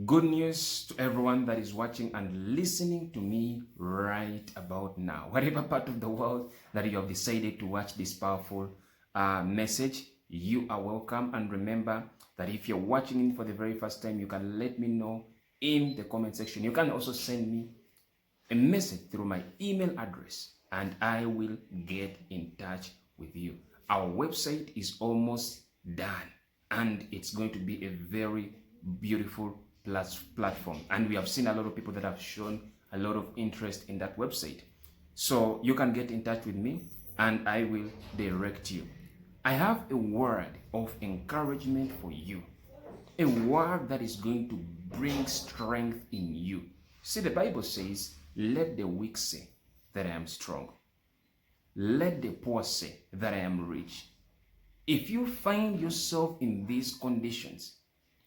Good news to everyone that is watching and listening to me right about now. Whatever part of the world that you have decided to watch this powerful message, you are welcome. And remember that if you're watching it for the very first time, you can let me know in the comment section. You can also send me a message through my email address and I will get in touch with you. Our website is almost done and it's going to be a very beautiful platform, and we have seen a lot of people that have shown a lot of interest in that website. So you can get in touch with me and I will direct you. I have a word of encouragement for you, a word that is going to bring strength in you. See, the Bible says, let the weak say that I am strong. Let the poor say that I am rich. If you find yourself in these conditions,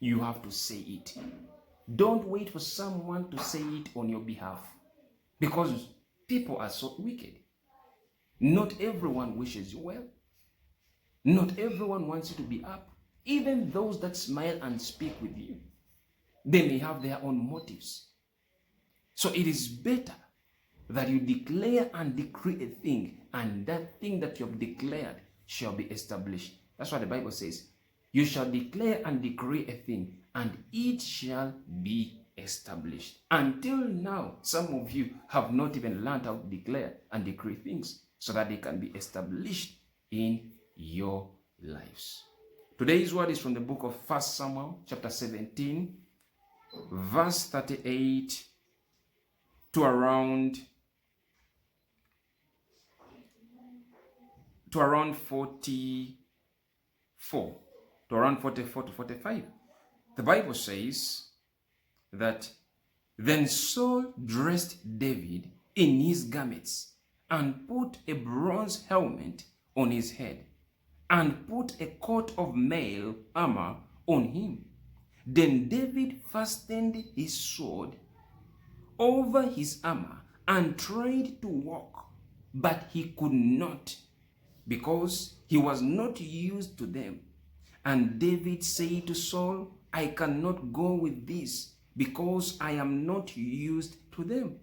you have to say it. Don't wait for someone to say it on your behalf, because people are so wicked. Not everyone wishes you well. Not everyone wants you to be up. Even those that smile and speak with you, they may have their own motives. So it is better that you declare and decree a thing, and that thing that you have declared shall be established. That's what the Bible says. You shall declare and decree a thing, and it shall be established. Until now, some of you have not even learned how to declare and decree things so that they can be established in your lives. Today's word is from the book of 1 Samuel chapter 17, verse 38 to around 44 to 45. The Bible says that then Saul dressed David in his garments and put a bronze helmet on his head and put a coat of mail armor on him. Then David fastened his sword over his armor and tried to walk, but he could not, because he was not used to them. And David said to Saul, I cannot go with this, because I am not used to them.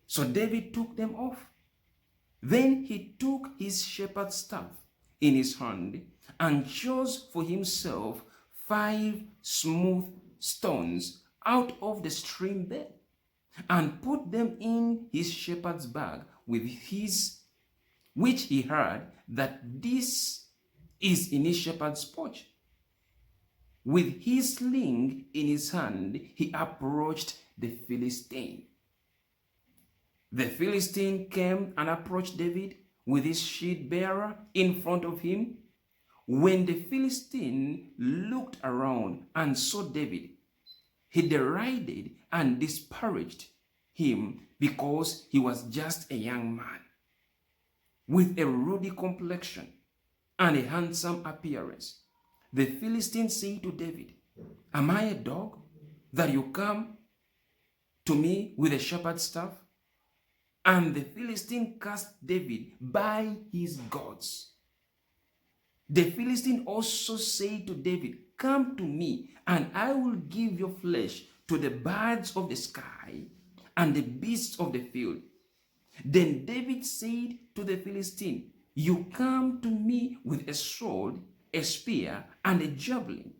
So David took them off. Then he took his shepherd's staff in his hand and chose for himself 5 smooth stones out of the stream bed, and put them in his shepherd's bag with which he heard that this is in his shepherd's pouch. With his sling in his hand, he approached the Philistine. The Philistine came and approached David with his shield bearer in front of him. When the Philistine looked around and saw David, he derided and disparaged him, because he was just a young man with a ruddy complexion and a handsome appearance. The Philistine said to David, am I a dog that you come to me with a shepherd's staff? And the Philistine cast David by his gods. The Philistine also said to David, come to me, and I will give your flesh to the birds of the sky and the beasts of the field. Then David said to the Philistine, you come to me with a sword, a spear, and a javelin,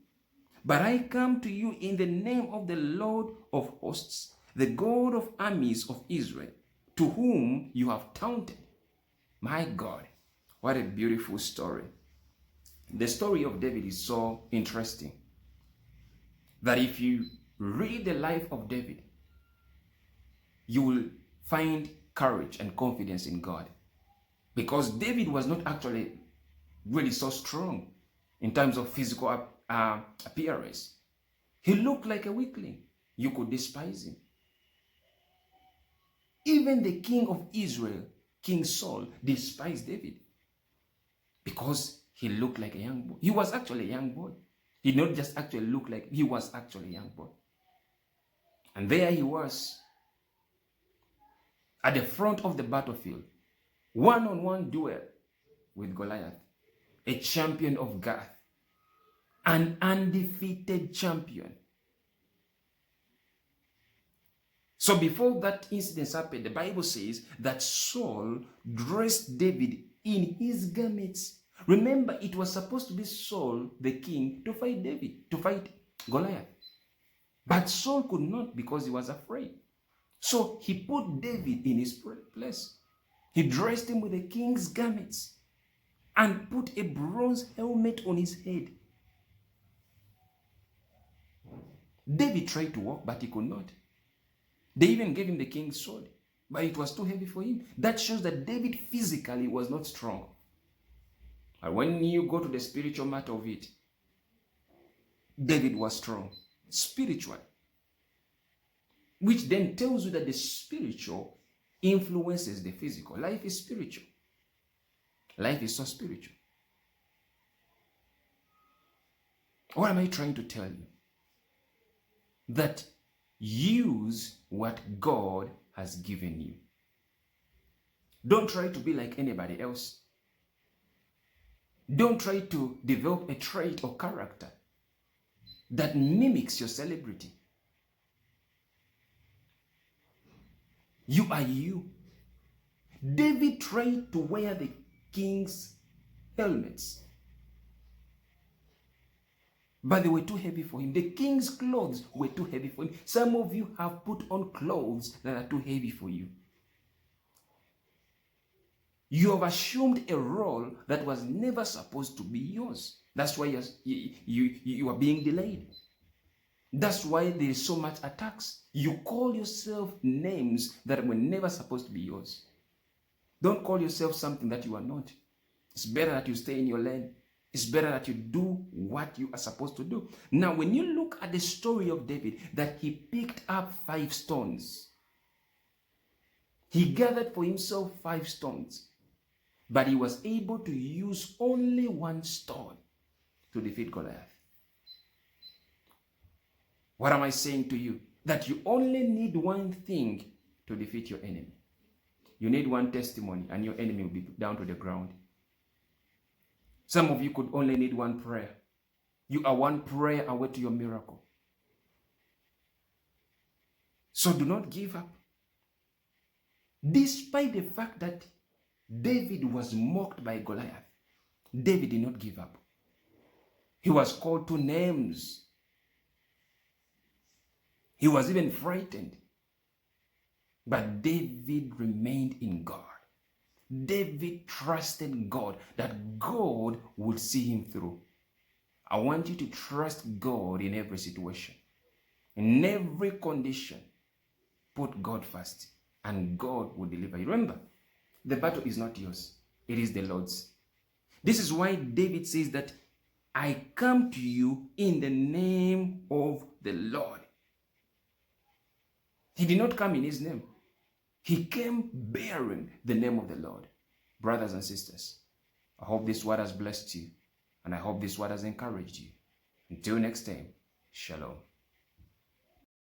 but I come to you in the name of the Lord of hosts, the God of armies of Israel, to whom you have taunted. My God, what a beautiful story. The story of David is so interesting that if you read the life of David, you will find courage and confidence in God, because David was not actually really so strong in terms of physical appearance. He looked like a weakling. You could despise him. Even the king of Israel, King Saul, despised David because he looked like a young boy. He was actually a young boy. He did not just actually look like, he was actually a young boy. And there he was at the front of the battlefield, one-on-one duel with Goliath, a champion of Gath, an undefeated champion. So before that incident happened, the Bible says that Saul dressed David in his garments. Remember, it was supposed to be Saul, the king, to fight David, to fight Goliath. But Saul could not because he was afraid. So he put David in his place. He dressed him with the king's garments and put a bronze helmet on his head. David tried to walk, but he could not. They even gave him the king's sword, but it was too heavy for him. That shows that David physically was not strong. But when you go to the spiritual matter of it, David was strong spiritually, which then tells you that the spiritual influences the physical. Life is spiritual. Life is so spiritual. What am I trying to tell you? That use what God has given you. Don't try to be like anybody else. Don't try to develop a trait or character that mimics your celebrity. You are you. David tried to wear the king's helmets, but they were too heavy for him. The king's clothes were too heavy for him. Some of you have put on clothes that are too heavy for you. You have assumed a role that was never supposed to be yours. That's why you are being delayed. That's why there is so much attacks. You call yourself names that were never supposed to be yours. Don't call yourself something that you are not. It's better that you stay in your lane. It's better that you do what you are supposed to do. Now, when you look at the story of David, that he picked up 5 stones. He gathered for himself 5 stones. But he was able to use only 1 stone to defeat Goliath. What am I saying to you? That you only need one thing to defeat your enemy. You need 1 testimony and your enemy will be down to the ground. Some of you could only need 1 prayer. You are 1 prayer away to your miracle. So do not give up. Despite the fact that David was mocked by Goliath, David did not give up. He was called 2 names. He was even frightened. But David remained in God. David trusted God, that God would see him through. I want you to trust God in every situation. In every condition, put God first, and God will deliver you. Remember, the battle is not yours. It is the Lord's. This is why David says that I come to you in the name of the Lord. He did not come in his name. He came bearing the name of the Lord. Brothers and sisters, I hope this word has blessed you, and I hope this word has encouraged you. Until next time, shalom.